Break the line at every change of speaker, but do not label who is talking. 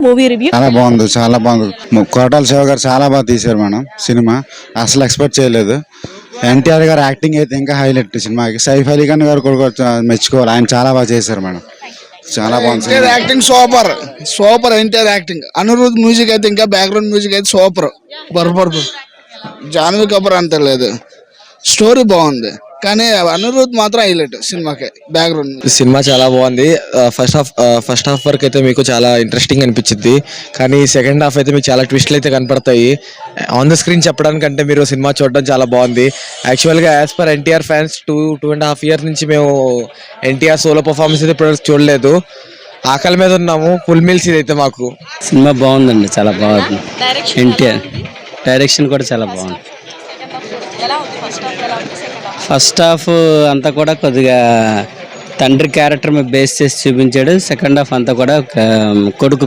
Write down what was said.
Movie review
చాలా బాగుంది. కోటాల శివ గారు చాలా బాగా తీశారు మేడం సినిమా. అసలు ఎక్స్పెక్ట్ చేయలేదు. ఎన్టీఆర్ గారు యాక్టింగ్ అయితే ఇంకా హైలైట్ సినిమాకి. సైఫ్ అలీ ఖాన్ గారు కూడా మెచ్చుకోవాలి, ఆయన చాలా బాగా చేశారు మేడం. చాలా బాగుంది.
Acting super NTR acting. Anirudh music అయితే ఇంకా బ్యాక్గ్రౌండ్ మ్యూజిక్ అయితే సూపర్. జాన్వీ కపూర్ అంత లేదు. స్టోరీ బాగుంది కానీ అనిరుద్ మాత్రం హైలైట్ సినిమాకి. బ్యాక్గ్రౌండ్
సినిమా చాలా బాగుంది. ఫస్ట్ హాఫ్ వరకు అయితే మీకు చాలా ఇంట్రెస్టింగ్ అనిపించింది, కానీ సెకండ్ హాఫ్ అయితే మీకు చాలా ట్విస్ట్లు అయితే కనపడతాయి. ఆన్ ద స్క్రీన్ చెప్పడానికంటే మీరు సినిమా చూడడం చాలా బాగుంది. యాక్చువల్గా as per NTR fans 2.5 years నుంచి మేము ఎన్టీఆర్ సోలో పర్ఫార్మెన్స్ అయితే ఇప్పుడు చూడలేదు. ఆకలి మీద ఉన్నాము. ఫుల్ మీల్స్ ఇదైతే మాకు.
సినిమా బాగుందండి, చాలా బాగుంది. ఎన్టీఆర్ డైరెక్షన్ కూడా చాలా బాగుంది. ఫస్ట్ హాఫ్ అంతా కూడా కొద్దిగా తండ్రి క్యారెక్టర్ మీద బేస్ చేసి చూపించాడు. సెకండ్ హాఫ్ అంతా కూడా కొడుకు